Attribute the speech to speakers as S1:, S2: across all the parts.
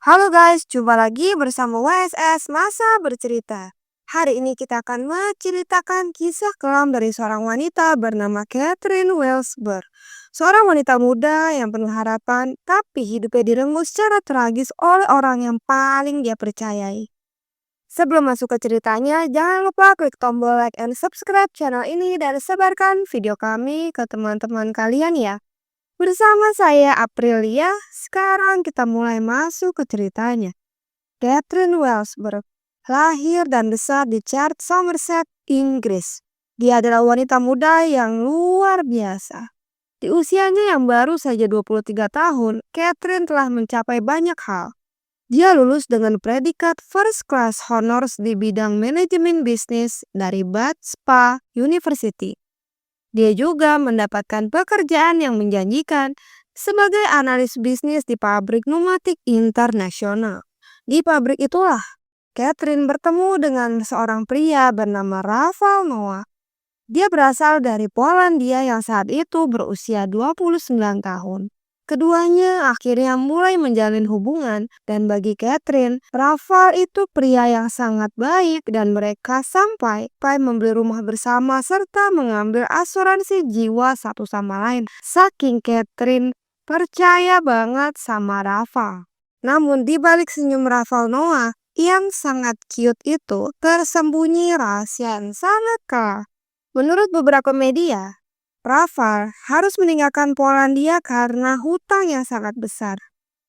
S1: Halo guys, jumpa lagi bersama WSS Masa Bercerita. Hari ini kita akan menceritakan kisah kelam dari seorang wanita bernama Catherine Welsber. Seorang wanita muda yang penuh harapan, tapi hidupnya direnggut secara tragis oleh orang yang paling dia percayai. Sebelum masuk ke ceritanya, jangan lupa klik tombol like and subscribe channel ini dan sebarkan video kami ke teman-teman kalian ya. Bersama saya Aprilia, sekarang kita mulai masuk ke ceritanya. Catherine Welsber lahir dan besar di Chart, Somerset, Inggris. Dia adalah wanita muda yang luar biasa. Di usianya yang baru saja 23 tahun, Catherine telah mencapai banyak hal. Dia lulus dengan predikat First Class Honors di bidang manajemen bisnis dari Bath Spa University. Dia juga mendapatkan pekerjaan yang menjanjikan sebagai analis bisnis di pabrik pneumatik internasional. Di pabrik itulah Catherine bertemu dengan seorang pria bernama Rafał Noah. Dia berasal dari Polandia yang saat itu berusia 29 tahun. Keduanya akhirnya mulai menjalin hubungan dan bagi Catherine, Rafał itu pria yang sangat baik dan mereka sampai membeli rumah bersama serta mengambil asuransi jiwa satu sama lain. Saking Catherine percaya banget sama Rafał. Namun di balik senyum Rafał Noah yang sangat cute itu tersembunyi rahasia yang sangat kelam. Menurut beberapa media, Rafał harus meninggalkan Polandia karena hutang yang sangat besar.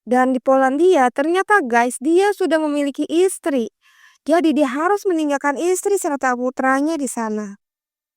S1: Dan di Polandia ternyata guys dia sudah memiliki istri. Jadi dia harus meninggalkan istri serta putranya di sana.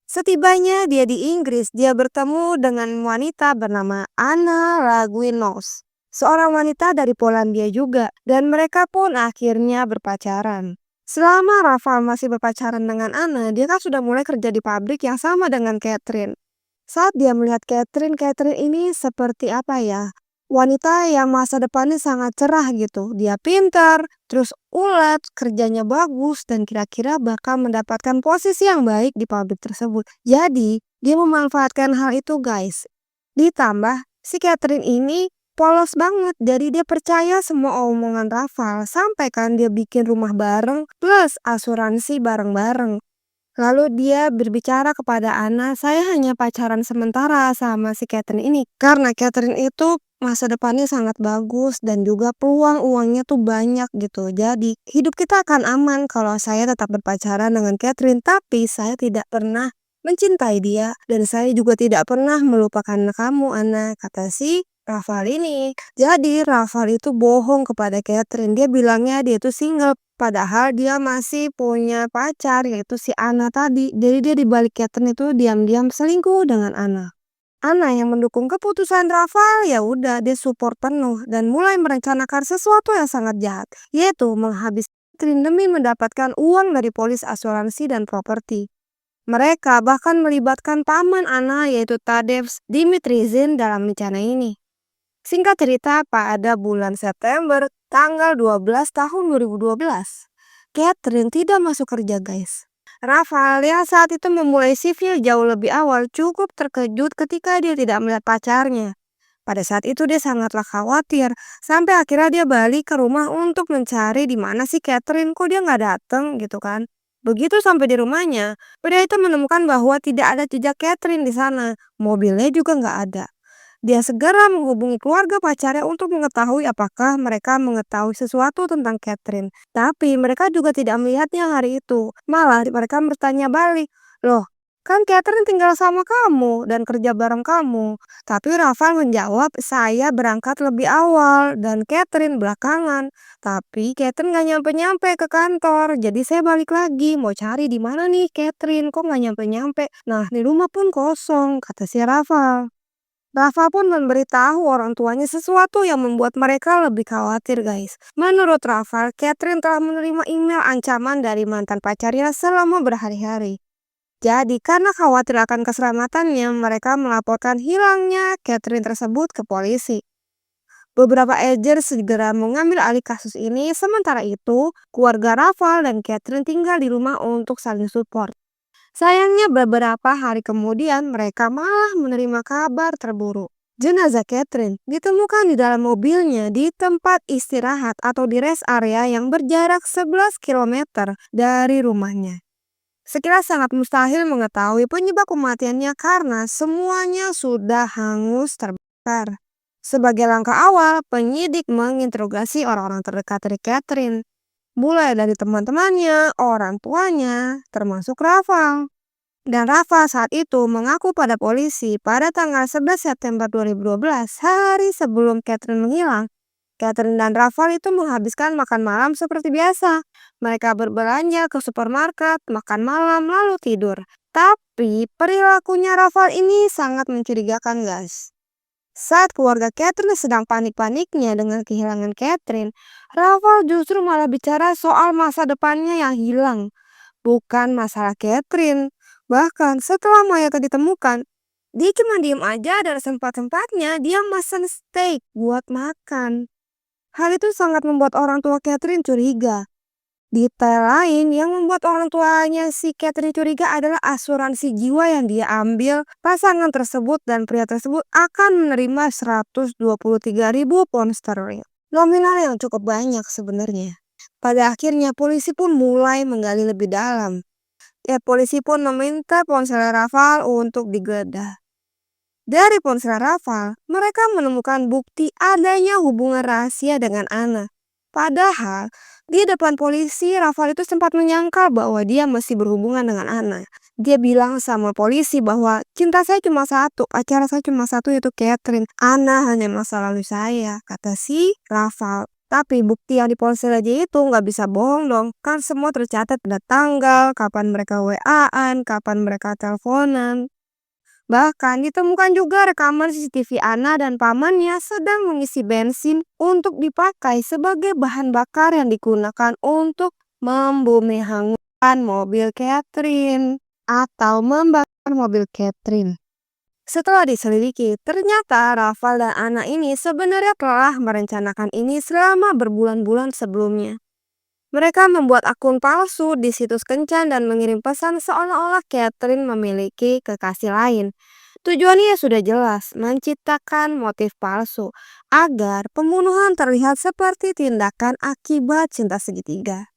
S1: Setibanya dia di Inggris, dia bertemu dengan wanita bernama Anna Laguinos. Seorang wanita dari Polandia juga. Dan mereka pun akhirnya berpacaran. Selama Rafał masih berpacaran dengan Anna, dia kan sudah mulai kerja di pabrik yang sama dengan Catherine. Saat dia melihat Catherine ini seperti apa ya? Wanita yang masa depannya sangat cerah gitu. Dia pintar, terus ulet, kerjanya bagus, dan kira-kira bakal mendapatkan posisi yang baik di pabrik tersebut. Jadi, dia memanfaatkan hal itu guys. Ditambah, si Catherine ini polos banget, jadi dia percaya semua omongan Rafał. Sampai kan dia bikin rumah bareng plus asuransi bareng-bareng. Lalu dia berbicara kepada Anna, saya hanya pacaran sementara sama si Catherine ini. Karena Catherine itu masa depannya sangat bagus dan juga peluang uangnya tuh banyak gitu. Jadi hidup kita akan aman kalau saya tetap berpacaran dengan Catherine. Tapi saya tidak pernah mencintai dia dan saya juga tidak pernah melupakan kamu Anna, kata si Rafał ini. Jadi Rafał itu bohong kepada Catherine. Dia bilangnya dia itu single. Padahal dia masih punya pacar yaitu si Anna tadi. Jadi dia di balik Catherine itu diam-diam selingkuh dengan Anna. Anna yang mendukung keputusan Rafał ya udah dia support penuh dan mulai merencanakan sesuatu yang sangat jahat, yaitu menghabiskan Catherine demi mendapatkan uang dari polis asuransi dan properti. Mereka bahkan melibatkan paman Anna yaitu Tadeusz Dimitriszyn dalam rencana ini. Singkat cerita, pada bulan September tanggal 12 tahun 2012, Catherine tidak masuk kerja guys. Rafał yang saat itu memulai sivil jauh lebih awal cukup terkejut ketika dia tidak melihat pacarnya. Pada saat itu dia sangatlah khawatir, sampai akhirnya dia balik ke rumah untuk mencari di mana sih Catherine, kok dia nggak datang gitu kan. Begitu sampai di rumahnya, pria itu menemukan bahwa tidak ada jejak Catherine di sana, mobilnya juga nggak ada. Dia segera menghubungi keluarga pacarnya untuk mengetahui apakah mereka mengetahui sesuatu tentang Catherine. Tapi mereka juga tidak melihatnya hari itu. Malah mereka bertanya balik, "Loh, kan Catherine tinggal sama kamu dan kerja bareng kamu." Tapi Rafał menjawab, "Saya berangkat lebih awal dan Catherine belakangan. Tapi Catherine nggak nyampe-nyampe ke kantor. Jadi saya balik lagi mau cari di mana nih Catherine, kok nggak nyampe-nyampe. Nah, di rumah pun kosong," kata si Rafał. Rafa pun memberitahu orang tuanya sesuatu yang membuat mereka lebih khawatir guys. Menurut Rafa, Catherine telah menerima email ancaman dari mantan pacarnya selama berhari-hari. Jadi karena khawatir akan keselamatannya, mereka melaporkan hilangnya Catherine tersebut ke polisi. Beberapa agent segera mengambil alih kasus ini, sementara itu keluarga Rafa dan Catherine tinggal di rumah untuk saling support. Sayangnya beberapa hari kemudian mereka malah menerima kabar terburuk. Jenazah Catherine ditemukan di dalam mobilnya di tempat istirahat atau di rest area yang berjarak 11 kilometer dari rumahnya. Sekilas sangat mustahil mengetahui penyebab kematiannya karena semuanya sudah hangus terbakar. Sebagai langkah awal, penyidik menginterogasi orang-orang terdekat dari Catherine, mulai dari teman-temannya, orang tuanya, termasuk Rafael. Dan Rafa saat itu mengaku pada polisi pada tanggal 11 September 2012, hari sebelum Catherine menghilang. Catherine dan Rafael itu menghabiskan makan malam seperti biasa. Mereka berbelanja ke supermarket, makan malam, lalu tidur. Tapi perilakunya Rafael ini sangat mencurigakan, guys. Saat keluarga Catherine sedang panik-paniknya dengan kehilangan Catherine, Rafael justru malah bicara soal masa depannya yang hilang, bukan masalah Catherine. Bahkan setelah mayatnya ditemukan, dia cuma diem aja dan sempat-sempatnya dia pesan steak buat makan. Hal itu sangat membuat orang tua Catherine curiga. Detail lain yang membuat orang tuanya si Catherine curiga adalah asuransi jiwa yang dia ambil. Pasangan tersebut dan pria tersebut akan menerima 123.000 pound sterling. Nominal yang cukup banyak sebenarnya. Pada akhirnya polisi pun mulai menggali lebih dalam. Polisi pun meminta ponsel Rafael untuk digeledah. Dari ponsel Rafael, mereka menemukan bukti adanya hubungan rahasia dengan Anna. Padahal, di depan polisi, Rafael itu sempat menyangkal bahwa dia masih berhubungan dengan Anna. Dia bilang sama polisi bahwa cinta saya cuma satu, pacar saya cuma satu, yaitu Catherine. Anna hanya masa lalu saya, kata si Rafael. Tapi bukti yang di ponsel aja itu nggak bisa bohong dong. Kan semua tercatat pada tanggal, kapan mereka WA-an, kapan mereka teleponan. Bahkan ditemukan juga rekaman CCTV Anna dan pamannya sedang mengisi bensin untuk dipakai sebagai bahan bakar yang digunakan untuk membumi hanguskan mobil Catherine atau membakar mobil Catherine. Setelah diselidiki, ternyata Rafael dan Anna ini sebenarnya telah merencanakan ini selama berbulan-bulan sebelumnya. Mereka membuat akun palsu di situs kencan dan mengirim pesan seolah-olah Catherine memiliki kekasih lain. Tujuannya sudah jelas, menciptakan motif palsu agar pembunuhan terlihat seperti tindakan akibat cinta segitiga.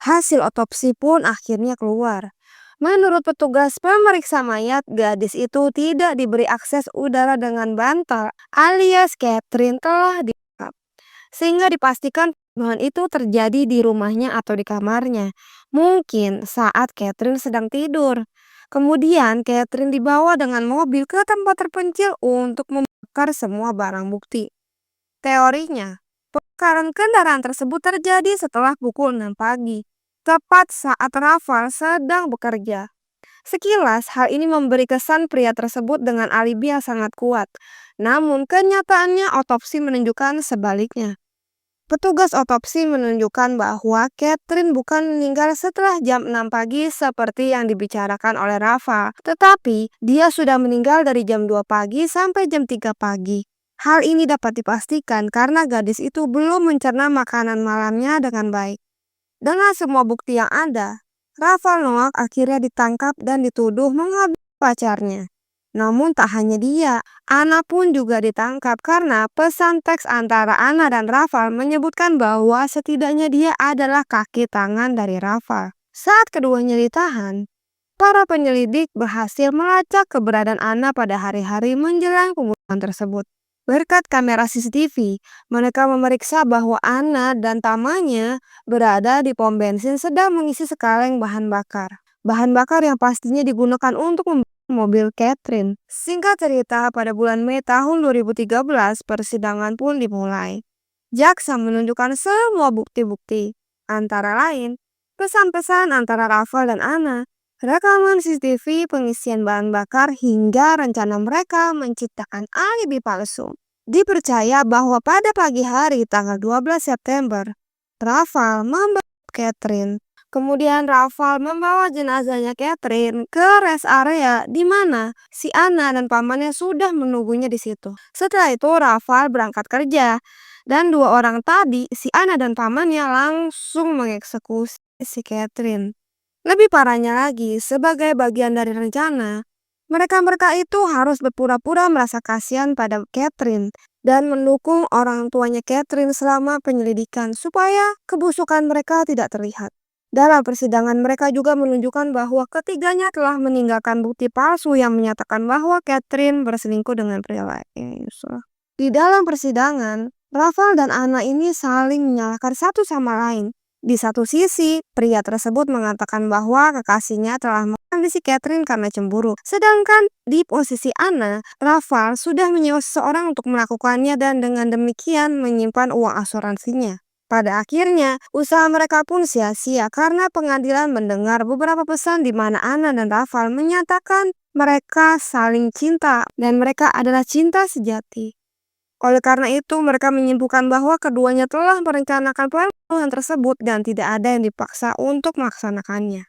S1: Hasil otopsi pun akhirnya keluar. Menurut petugas pemeriksa mayat, gadis itu tidak diberi akses udara dengan bantal alias Catherine telah ditangkap. Sehingga dipastikan pembunuhan itu terjadi di rumahnya atau di kamarnya. Mungkin saat Catherine sedang tidur. Kemudian Catherine dibawa dengan mobil ke tempat terpencil untuk membakar semua barang bukti. Teorinya, pembakaran kendaraan tersebut terjadi setelah pukul 6 pagi, tepat saat Rafael sedang bekerja. Sekilas, hal ini memberi kesan pria tersebut dengan alibi yang sangat kuat. Namun, kenyataannya otopsi menunjukkan sebaliknya. Petugas otopsi menunjukkan bahwa Catherine bukan meninggal setelah jam 6 pagi seperti yang dibicarakan oleh Rafa, tetapi dia sudah meninggal dari jam 2 pagi sampai jam 3 pagi. Hal ini dapat dipastikan karena gadis itu belum mencerna makanan malamnya dengan baik. Dengan semua bukti yang ada, Rafael Noack akhirnya ditangkap dan dituduh menghabisi pacarnya. Namun tak hanya dia, Anna pun juga ditangkap karena pesan teks antara Anna dan Rafael menyebutkan bahwa setidaknya dia adalah kaki tangan dari Rafael. Saat keduanya ditahan, para penyelidik berhasil melacak keberadaan Anna pada hari-hari menjelang pembunuhan tersebut. Berkat kamera CCTV, mereka memeriksa bahwa Anna dan tamannya berada di pom bensin sedang mengisi sekaleng bahan bakar. Bahan bakar yang pastinya digunakan untuk membakar mobil Catherine. Singkat cerita, pada bulan Mei tahun 2013, persidangan pun dimulai. Jaksa menunjukkan semua bukti-bukti, antara lain pesan-pesan antara Rafael dan Anna, rekaman CCTV, pengisian bahan bakar, hingga rencana mereka menciptakan alibi palsu. Dipercaya bahwa pada pagi hari tanggal 12 September, Rafael membawa Catherine. Kemudian Rafael membawa jenazahnya Catherine ke rest area di mana si Anna dan pamannya sudah menunggunya di situ. Setelah itu Rafael berangkat kerja dan dua orang tadi, si Anna dan pamannya langsung mengeksekusi si Catherine. Lebih parahnya lagi, sebagai bagian dari rencana, Mereka-mereka itu harus berpura-pura merasa kasihan pada Catherine dan mendukung orang tuanya Catherine selama penyelidikan supaya kebusukan mereka tidak terlihat. Dalam persidangan mereka juga menunjukkan bahwa ketiganya telah meninggalkan bukti palsu yang menyatakan bahwa Catherine berselingkuh dengan pria lain. Di dalam persidangan, Rafael dan Anna ini saling menyalahkan satu sama lain. Di satu sisi, pria tersebut mengatakan bahwa kekasihnya telah menghabisi Catherine karena cemburu. Sedangkan di posisi Anna, Rafael sudah menyewa seseorang untuk melakukannya dan dengan demikian menyimpan uang asuransinya. Pada akhirnya, usaha mereka pun sia-sia karena pengadilan mendengar beberapa pesan di mana Anna dan Rafael menyatakan mereka saling cinta dan mereka adalah cinta sejati. Oleh karena itu, mereka menyimpulkan bahwa keduanya telah merencanakan pembunuhan tersebut dan tidak ada yang dipaksa untuk melaksanakannya.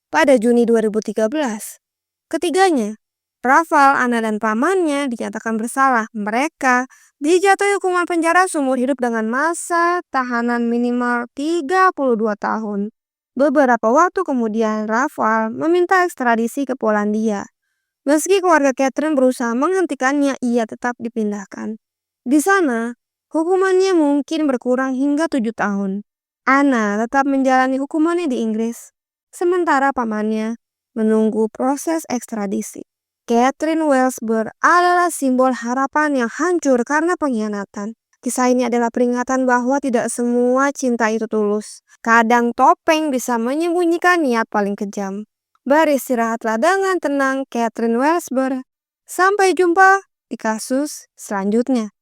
S1: Pada Juni 2013, ketiganya, Rafael, Anna, dan pamannya dinyatakan bersalah. Mereka dijatuhi hukuman penjara seumur hidup dengan masa tahanan minimal 32 tahun. Beberapa waktu kemudian, Rafael meminta ekstradisi ke Polandia. Meski keluarga Catherine berusaha menghentikannya, ia tetap dipindahkan. Di sana, hukumannya mungkin berkurang hingga 7 tahun. Anna tetap menjalani hukumannya di Inggris, sementara pamannya menunggu proses ekstradisi. Catherine Welsber adalah simbol harapan yang hancur karena pengkhianatan. Kisah ini adalah peringatan bahwa tidak semua cinta itu tulus. Kadang topeng bisa menyembunyikan niat paling kejam. Beristirahatlah dengan tenang, Catherine Welsber. Sampai jumpa di kasus selanjutnya.